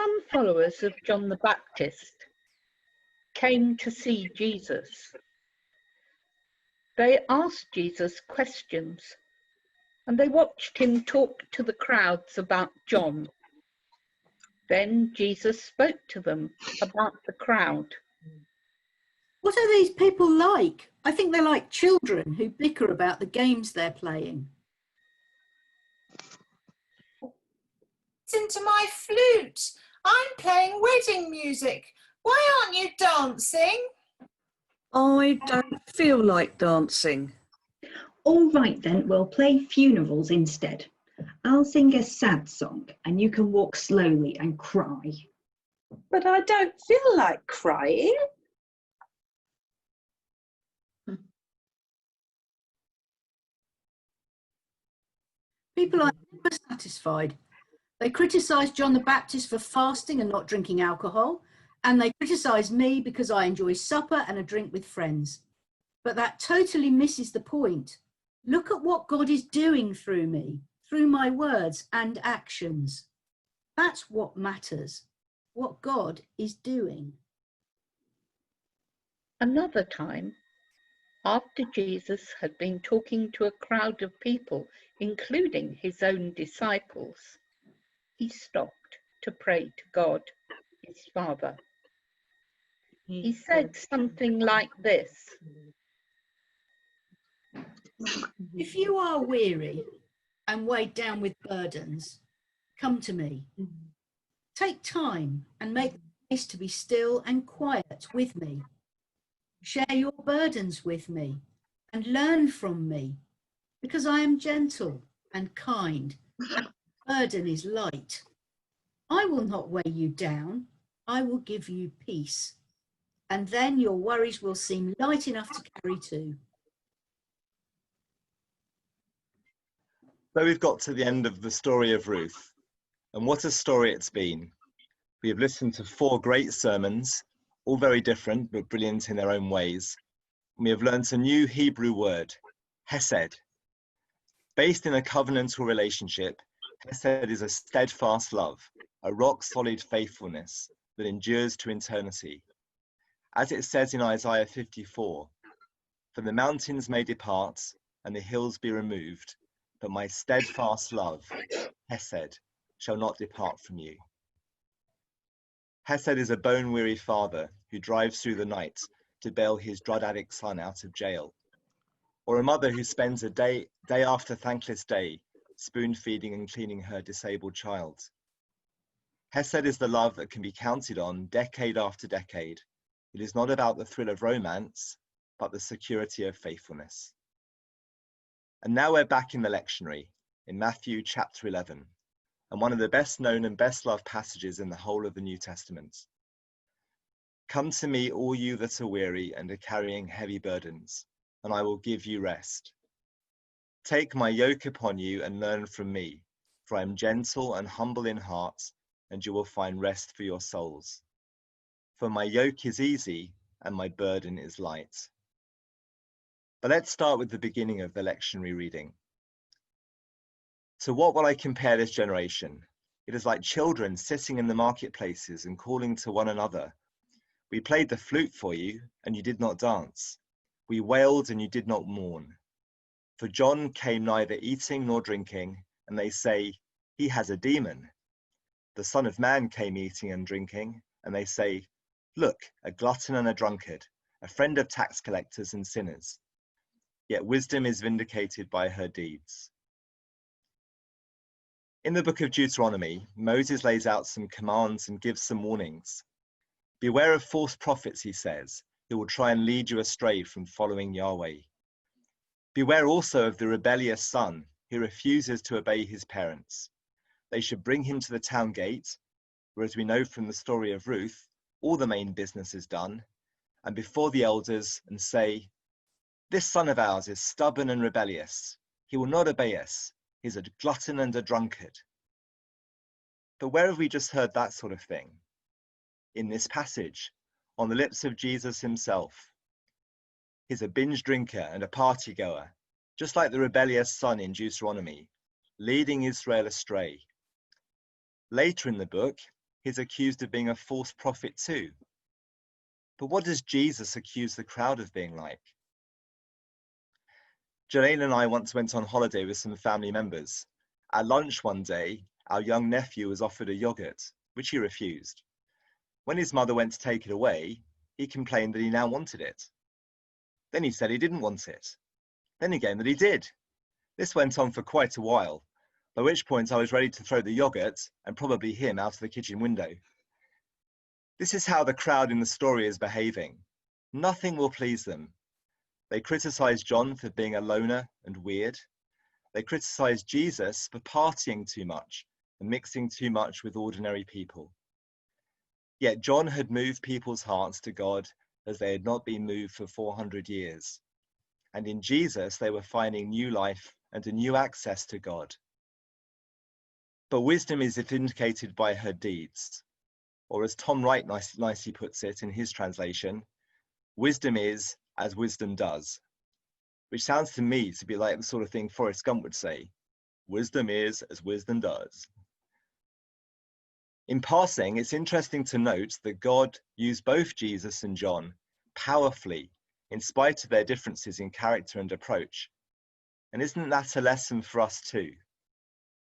Some followers of John the Baptist came to see Jesus. They asked Jesus questions, and they watched him talk to the crowds about John. Then Jesus spoke to them about the crowd. What are these people like? I think they're like children who bicker about the games they're playing. Listen to my flute. I'm playing wedding music. Why aren't you dancing? I don't feel like dancing. All right then, we'll play funerals instead. I'll sing a sad song and you can walk slowly and cry. But I don't feel like crying. People are never satisfied. They criticise John the Baptist for fasting and not drinking alcohol, and they criticise me because I enjoy supper and a drink with friends. But that totally misses the point. Look at what God is doing through me, through my words and actions. That's what matters, what God is doing. Another time, after Jesus had been talking to a crowd of people, including his own disciples, he stopped to pray to God, his Father. He said something like this: If you are weary and weighed down with burdens, come to me. Take time and make space to be still and quiet with me. Share your burdens with me and learn from me, because I am gentle and kind and my burden is light. I will not weigh you down. I will give you peace. And then your worries will seem light enough to carry too. So we've got to the end of the story of Ruth, and what a story it's been. We have listened to 4 great sermons, all very different but brilliant in their own ways. And we have learnt a new Hebrew word, hesed. Based in a covenantal relationship, hesed is a steadfast love, a rock-solid faithfulness that endures to eternity. As it says in Isaiah 54, "For the mountains may depart and the hills be removed, but my steadfast love, hesed, shall not depart from you." Hesed is a bone-weary father who drives through the night to bail his drug-addict son out of jail, or a mother who spends a day after thankless day spoon-feeding and cleaning her disabled child. Hesed is the love that can be counted on decade after decade. It is not about the thrill of romance, but the security of faithfulness. And now we're back in the lectionary, in Matthew chapter 11, and one of the best known and best loved passages in the whole of the New Testament. "Come to me, all you that are weary and are carrying heavy burdens, and I will give you rest. Take my yoke upon you and learn from me, for I am gentle and humble in heart, and you will find rest for your souls. For my yoke is easy and my burden is light." But let's start with the beginning of the lectionary reading. To what will I compare this generation? It is like children sitting in the marketplaces and calling to one another. "We played the flute for you, and you did not dance. We wailed, and you did not mourn. For John came neither eating nor drinking, and they say, he has a demon. The Son of Man came eating and drinking, and they say, look, a glutton and a drunkard, a friend of tax collectors and sinners. Yet wisdom is vindicated by her deeds." In the book of Deuteronomy, Moses lays out some commands and gives some warnings. Beware of false prophets, he says, who will try and lead you astray from following Yahweh. Beware also of the rebellious son who refuses to obey his parents. They should bring him to the town gate, where, as we know from the story of Ruth, all the main business is done, and before the elders, and say, "This son of ours is stubborn and rebellious. He will not obey us. He's a glutton and a drunkard." But where have we just heard that sort of thing? In this passage, on the lips of Jesus himself. He's a binge drinker and a party goer, just like the rebellious son in Deuteronomy, leading Israel astray. Later in the book, he's accused of being a false prophet too. But what does Jesus accuse the crowd of being like? Jolene and I once went on holiday with some family members. At lunch one day, our young nephew was offered a yogurt, which he refused. When his mother went to take it away, he complained that he now wanted it. Then he said he didn't want it. Then again that he did. This went on for quite a while, by which point I was ready to throw the yogurt, and probably him, out of the kitchen window. This is how the crowd in the story is behaving. Nothing will please them. They criticize John for being a loner and weird. They criticize Jesus for partying too much and mixing too much with ordinary people. Yet John had moved people's hearts to God as they had not been moved for 400 years. And in Jesus, they were finding new life and a new access to God. But wisdom is vindicated by her deeds. Or as Tom Wright nicely puts it in his translation, wisdom is as wisdom does, which sounds to me to be like the sort of thing Forrest Gump would say. Wisdom is as wisdom does. In passing, it's interesting to note that God used both Jesus and John powerfully, in spite of their differences in character and approach. And isn't that a lesson for us too?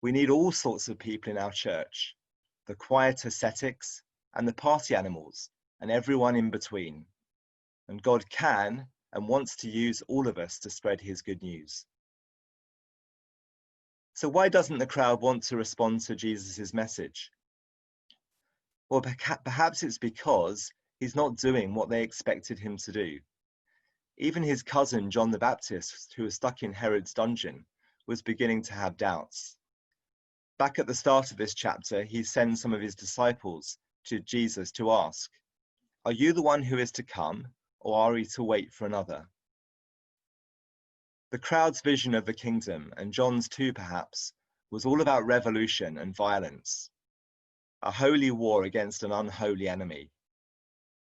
We need all sorts of people in our church, the quiet ascetics and the party animals, and everyone in between. And God can and wants to use all of us to spread his good news. So why doesn't the crowd want to respond to Jesus' message? Well, perhaps it's because he's not doing what they expected him to do. Even his cousin, John the Baptist, who was stuck in Herod's dungeon, was beginning to have doubts. Back at the start of this chapter, he sends some of his disciples to Jesus to ask, "Are you the one who is to come, or are we to wait for another?" The crowd's vision of the kingdom, and John's too perhaps, was all about revolution and violence, a holy war against an unholy enemy.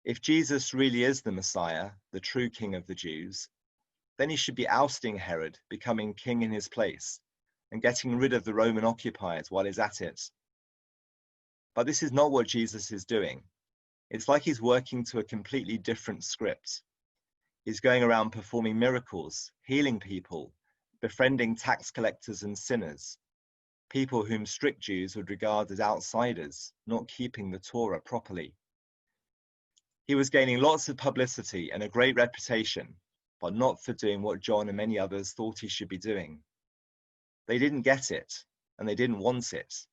If Jesus really is the Messiah, the true King of the Jews, then he should be ousting Herod, becoming king in his place, and getting rid of the Roman occupiers while he's at it. But this is not what Jesus is doing. It's like he's working to a completely different script. He's going around performing miracles, healing people, befriending tax collectors and sinners, people whom strict Jews would regard as outsiders, not keeping the Torah properly. He was gaining lots of publicity and a great reputation, but not for doing what John and many others thought he should be doing. They didn't get it, and they didn't want it.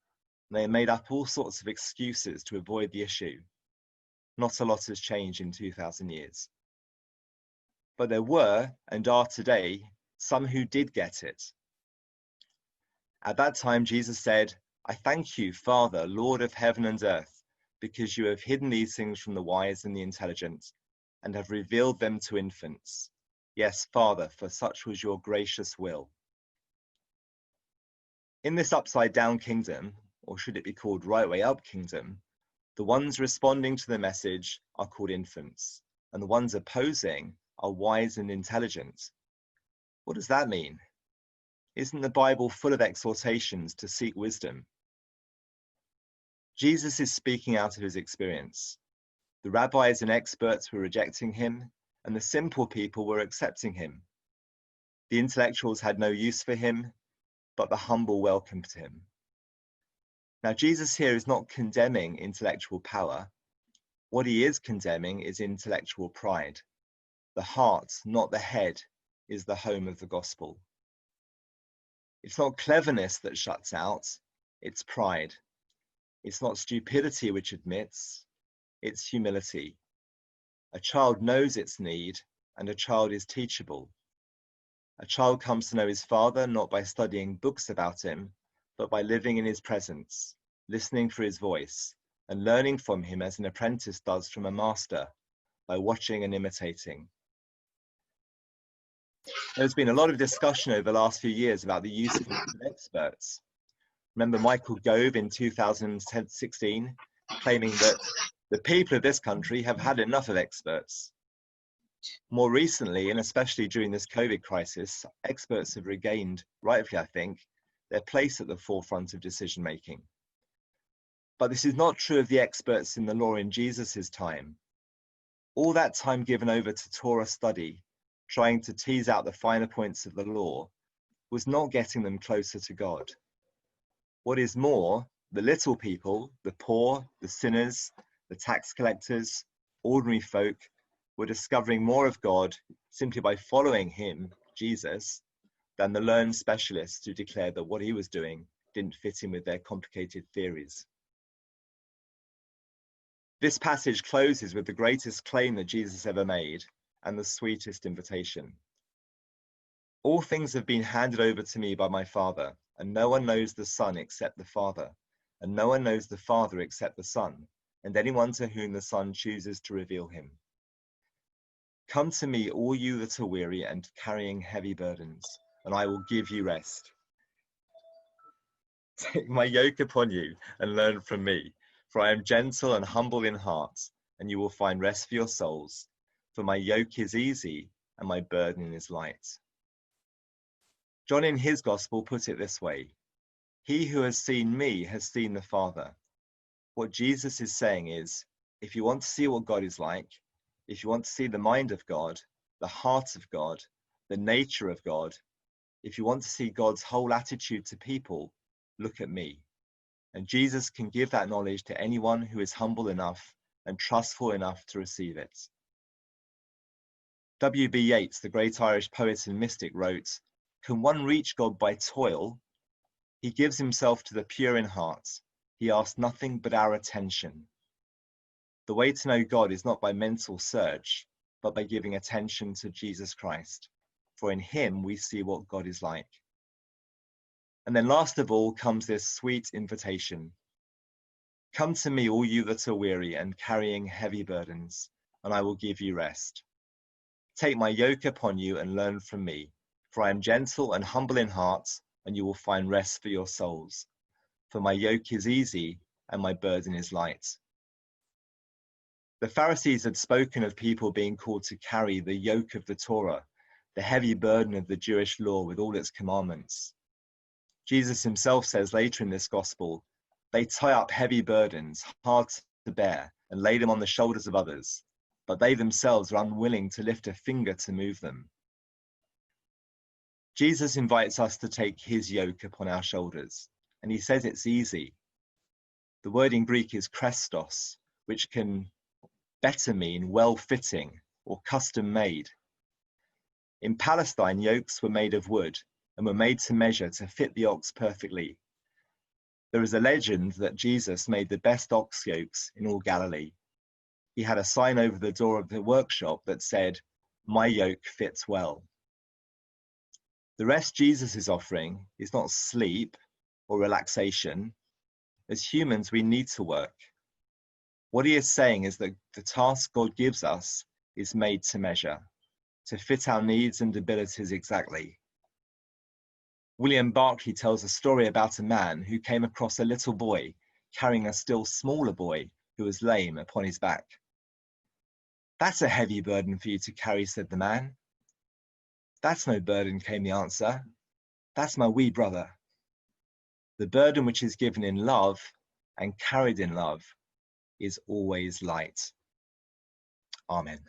And they made up all sorts of excuses to avoid the issue. Not a lot has changed in 2,000 years. But there were, and are today, some who did get it. At that time, Jesus said, "I thank you, Father, Lord of heaven and earth, because you have hidden these things from the wise and the intelligent, and have revealed them to infants. Yes, Father, for such was your gracious will." In this upside-down kingdom, or should it be called right way up kingdom, the ones responding to the message are called infants, and the ones opposing are wise and intelligent. What does that mean? Isn't the Bible full of exhortations to seek wisdom? Jesus is speaking out of his experience. The rabbis and experts were rejecting him, and the simple people were accepting him. The intellectuals had no use for him, but the humble welcomed him. Now, Jesus here is not condemning intellectual power. What he is condemning is intellectual pride. The heart, not the head, is the home of the gospel. It's not cleverness that shuts out, it's pride. It's not stupidity which admits, it's humility. A child knows its need, and a child is teachable. A child comes to know his father not by studying books about him, but by living in his presence, listening for his voice, and learning from him as an apprentice does from a master, by watching and imitating. There's been a lot of discussion over the last few years about the usefulness of experts. Remember Michael Gove in 2016 claiming that the people of this country have had enough of experts. More recently, and especially during this COVID crisis, experts have regained, rightfully I think, their place at the forefront of decision making. But this is not true of the experts in the law in Jesus' time. All that time given over to Torah study, trying to tease out the finer points of the law, was not getting them closer to God. What is more, the little people, the poor, the sinners, the tax collectors, ordinary folk, were discovering more of God simply by following him, Jesus, than the learned specialists who declared that what he was doing didn't fit in with their complicated theories. This passage closes with the greatest claim that Jesus ever made and the sweetest invitation. All things have been handed over to me by my Father, and no one knows the Son except the Father, and no one knows the Father except the Son, and anyone to whom the Son chooses to reveal him. Come to me, all you that are weary and carrying heavy burdens, and I will give you rest. Take my yoke upon you and learn from me, for I am gentle and humble in heart, and you will find rest for your souls. For my yoke is easy and my burden is light. John in his gospel put it this way: he who has seen me has seen the Father. What Jesus is saying is, if you want to see what God is like, if you want to see the mind of God, the heart of God, the nature of God, if you want to see God's whole attitude to people, look at me. And Jesus can give that knowledge to anyone who is humble enough and trustful enough to receive it. W.B. Yeats, the great Irish poet and mystic, wrote, "Can one reach God by toil? He gives himself to the pure in heart. He asks nothing but our attention." The way to know God is not by mental search, but by giving attention to Jesus Christ. For in him we see what God is like. And then last of all comes this sweet invitation. Come to me, all you that are weary and carrying heavy burdens, and I will give you rest. Take my yoke upon you and learn from me, for I am gentle and humble in heart, and you will find rest for your souls. For my yoke is easy and my burden is light. The Pharisees had spoken of people being called to carry the yoke of the Torah, the heavy burden of the Jewish law with all its commandments. Jesus himself says later in this gospel, they tie up heavy burdens, hard to bear, and lay them on the shoulders of others, but they themselves are unwilling to lift a finger to move them. Jesus invites us to take his yoke upon our shoulders, and he says it's easy. The word in Greek is krestos, which can better mean well-fitting or custom-made. In Palestine, yokes were made of wood and were made to measure to fit the ox perfectly. There is a legend that Jesus made the best ox yokes in all Galilee. He had a sign over the door of the workshop that said, "My yoke fits well." The rest Jesus is offering is not sleep or relaxation. As humans, we need to work. What he is saying is that the task God gives us is made to measure, to fit our needs and abilities exactly. William Barclay tells a story about a man who came across a little boy carrying a still smaller boy who was lame upon his back. "That's a heavy burden for you to carry," said the man. "That's no burden," came the answer. "That's my wee brother." The burden which is given in love and carried in love is always light. Amen.